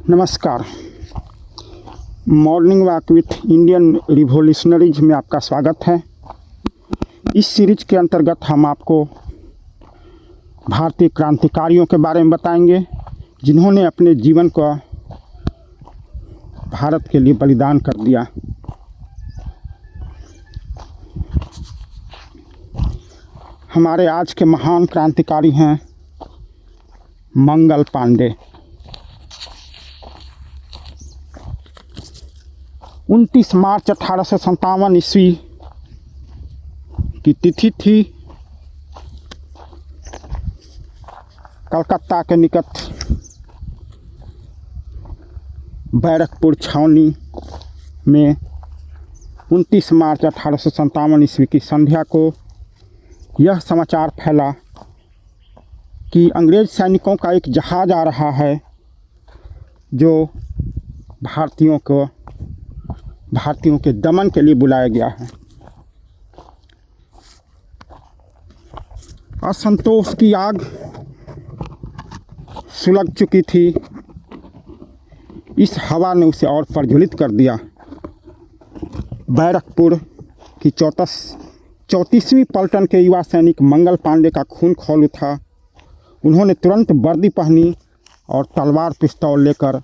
नमस्कार। Morning walk with Indian revolutionaries में आपका स्वागत है। इस सीरीज के अंतर्गत हम आपको भारतीय क्रांतिकारियों के बारे में बताएंगे जिन्होंने अपने जीवन को भारत के लिए बलिदान कर दिया। हमारे आज के महान क्रांतिकारी हैं मंगल पांडे। 29 मार्च 1857 ईस्वी की तिथि थी। कलकत्ता के निकट बैरकपुर छावनी में 29 मार्च 1857 ईस्वी की संध्या को यह समाचार फैला कि अंग्रेज सैनिकों का एक जहाज़ आ रहा है जो भारतीयों के दमन के लिए बुलाया गया है। असंतोष की आग सुलग चुकी थी। इस हवा ने उसे और प्रज्वलित कर दिया। बैरकपुर की 34वीं पलटन के युवा सैनिक मंगल पांडे का खून खौल उठा। उन्होंने तुरंत वर्दी पहनी और तलवार पिस्तौल लेकर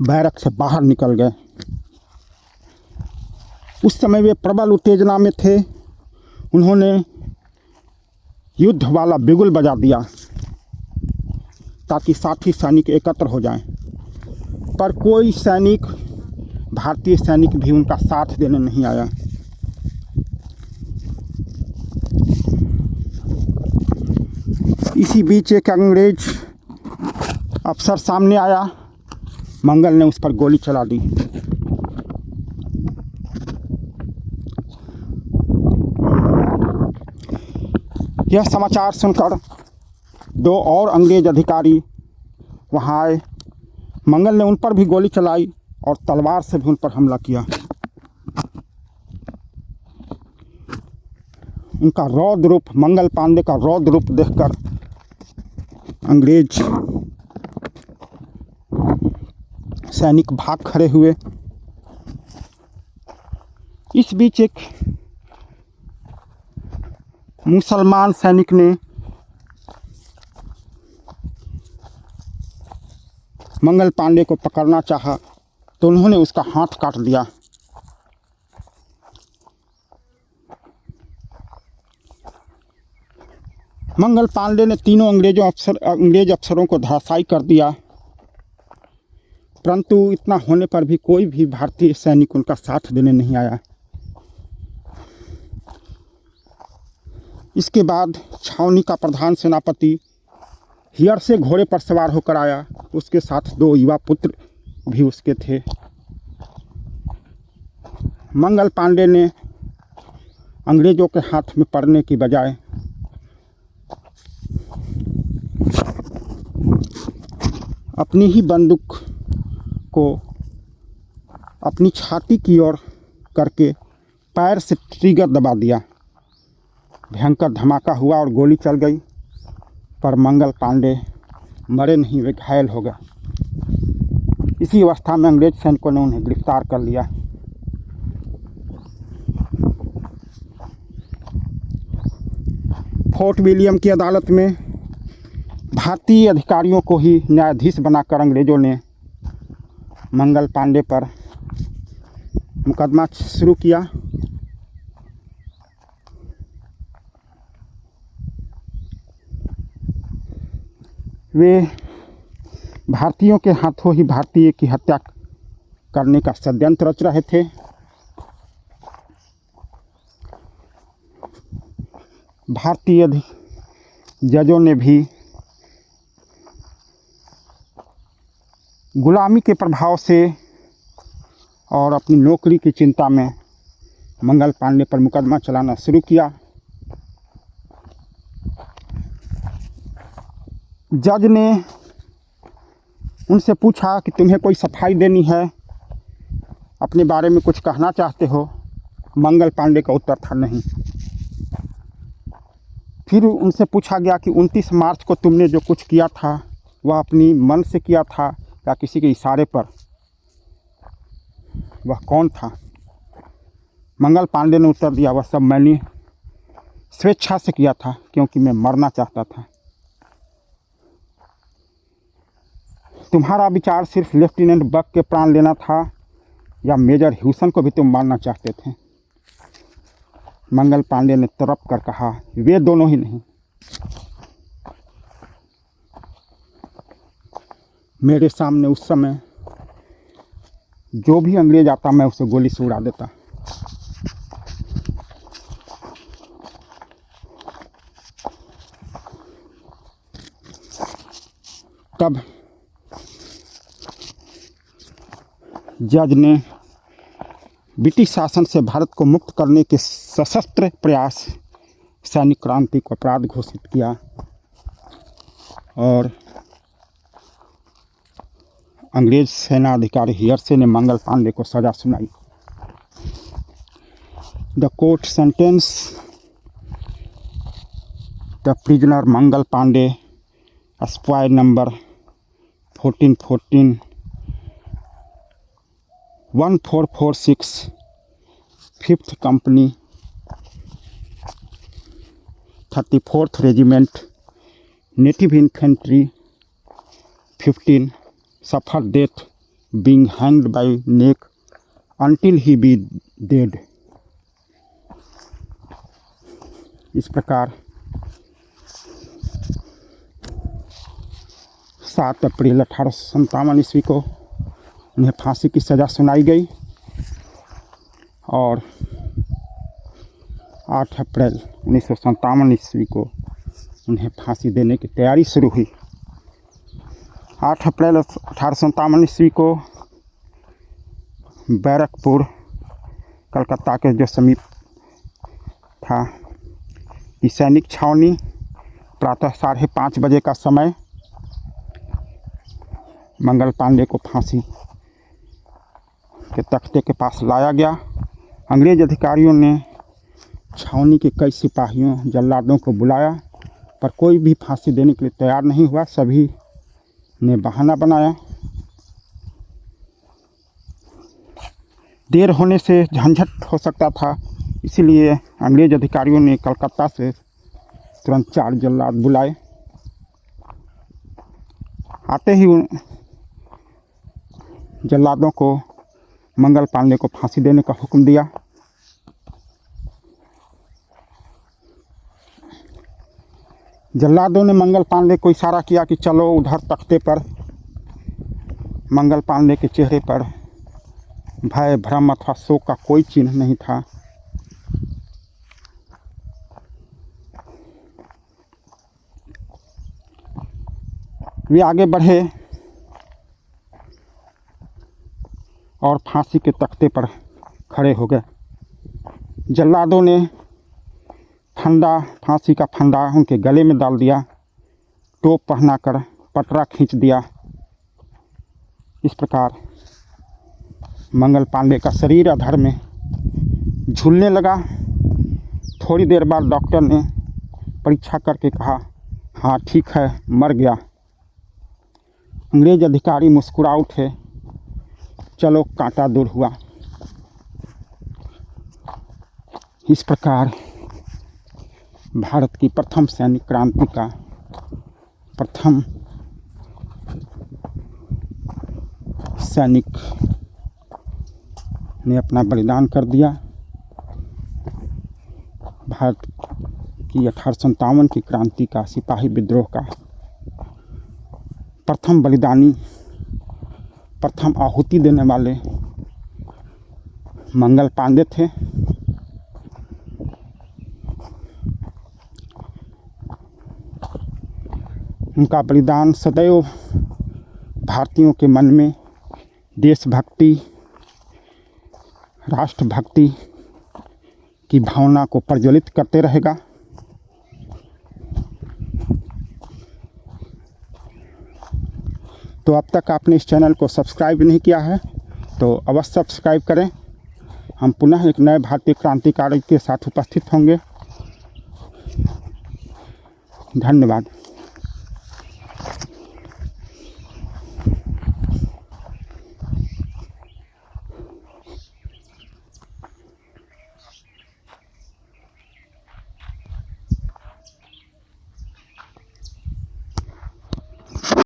बैरक से बाहर निकल गए। उस समय वे प्रबल उत्तेजना में थे। उन्होंने युद्ध वाला बिगुल बजा दिया ताकि साथी सैनिक एकत्र हो जाएं, पर कोई सैनिक, भारतीय सैनिक भी उनका साथ देने नहीं आया। इसी बीच एक अंग्रेज अफसर सामने आया। मंगल ने उस पर गोली चला दी। यह समाचार सुनकर 2 और अंग्रेज अधिकारी वहां आए। मंगल ने उन पर भी गोली चलाई और तलवार से भी उन पर हमला किया। उनका रौद्र रूप, मंगल पांडे का रौद्र रूप देखकर अंग्रेज सैनिक भाग खड़े हुए। इस बीच एक मुसलमान सैनिक ने मंगल पांडे को पकड़ना चाहा तो उन्होंने उसका हाथ काट दिया। मंगल पांडे ने तीनों अंग्रेज अफसरों को धराशायी कर दिया, परंतु इतना होने पर भी कोई भी भारतीय सैनिक उनका साथ देने नहीं आया। इसके बाद छावनी का प्रधान सेनापति हियर से घोड़े पर सवार होकर आया। उसके साथ 2 युवा पुत्र भी उसके थे। मंगल पांडे ने अंग्रेजों के हाथ में पड़ने की बजाय अपनी ही बंदूक को अपनी छाती की ओर करके पैर से ट्रिगर दबा दिया। भयंकर धमाका हुआ और गोली चल गई, पर मंगल पांडे मरे नहीं, वे घायल हो गए। इसी अवस्था में अंग्रेज सैनिकों ने उन्हें गिरफ्तार कर लिया। फोर्ट विलियम की अदालत में भारतीय अधिकारियों को ही न्यायाधीश बनाकर अंग्रेजों ने मंगल पांडे पर मुकदमा शुरू किया। वे भारतीयों के हाथों ही भारतीय की हत्या करने का षड्यंत्र रच रहे थे। भारतीय जजों ने भी गुलामी के प्रभाव से और अपनी नौकरी की चिंता में मंगल पांडे पर मुकदमा चलाना शुरू किया। जज ने उनसे पूछा कि तुम्हें कोई सफाई देनी है, अपने बारे में कुछ कहना चाहते हो? मंगल पांडे का उत्तर था नहीं। फिर उनसे पूछा गया कि 29 मार्च को तुमने जो कुछ किया था वह अपनी मन से किया था या किसी के इशारे पर, वह कौन था? मंगल पांडे ने उत्तर दिया, वह सब मैंने स्वेच्छा से किया था क्योंकि मैं मरना चाहता था। तुम्हारा विचार सिर्फ लेफ्टिनेंट बक के प्राण लेना था या मेजर ह्यूसन को भी तुम मारना चाहते थे? मंगल पांडे ने तड़प कर कहा, वे दोनों ही नहीं। मेरे सामने उस समय जो भी अंग्रेज आता मैं उसे गोली से उड़ा देता। तब जज ने ब्रिटिश शासन से भारत को मुक्त करने के सशस्त्र प्रयास सैनिक क्रांति को अपराध घोषित किया और अंग्रेज सेना अधिकारी हियरसे ने मंगल पांडे को सजा सुनाई। The court sentence the prisoner Mangal Pandey square number 1414 1446 5th company 34th regiment native infantry 15 suffer death being hanged by neck until he be dead। इस प्रकार 7 अप्रैल 1857 ईस्वी को उन्हें फांसी की सज़ा सुनाई गई और 8 अप्रैल 1957 ईस्वी को उन्हें फांसी देने की तैयारी शुरू हुई। 8 अप्रैल 1857 ईस्वी को बैरकपुर कलकत्ता के जो समीप था की सैनिक छावनी, प्रातः 5:30 बजे का समय मंगल पांडे को फांसी के तख्ते के पास लाया गया। अंग्रेज अधिकारियों ने छावनी के कई सिपाहियों जल्लादों को बुलाया पर कोई भी फांसी देने के लिए तैयार नहीं हुआ। सभी ने बहाना बनाया। देर होने से झंझट हो सकता था, इसलिए अंग्रेज अधिकारियों ने कलकत्ता से तुरंत 4 जल्लाद बुलाए। आते ही उन जल्लादों को मंगल पांडे को फांसी देने का हुक्म दिया। जल्लादों ने मंगल पांडे को इशारा किया कि चलो उधर तख्ते पर। मंगल पांडे के चेहरे पर भय, भ्रम अथवा शोक का कोई चिन्ह नहीं था। वे आगे बढ़े और फांसी के तख्ते पर खड़े हो गए। जल्लादों ने फांसी का फंदा उनके गले में डाल दिया, टोप पहनाकर पटरा खींच दिया। इस प्रकार मंगल पांडे का शरीर अधर में झूलने लगा। थोड़ी देर बाद डॉक्टर ने परीक्षा करके कहा, हाँ ठीक है, मर गया। अंग्रेज अधिकारी मुस्कुरा उठे, चलो कांटा दूर हुआ। इस प्रकार भारत की प्रथम सैनिक क्रांति का प्रथम सैनिक ने अपना बलिदान कर दिया। भारत की 1857 की क्रांति का, सिपाही विद्रोह का प्रथम बलिदानी, प्रथम आहुति देने वाले मंगल पांडे थे। उनका बलिदान सदैव भारतीयों के मन में देशभक्ति, राष्ट्रभक्ति की भावना को प्रज्वलित करते रहेगा। तो अब तक आपने इस चैनल को सब्सक्राइब नहीं किया है तो अवश्य सब्सक्राइब करें। हम पुनः एक नए भारतीय क्रांतिकारी के साथ उपस्थित होंगे। धन्यवाद।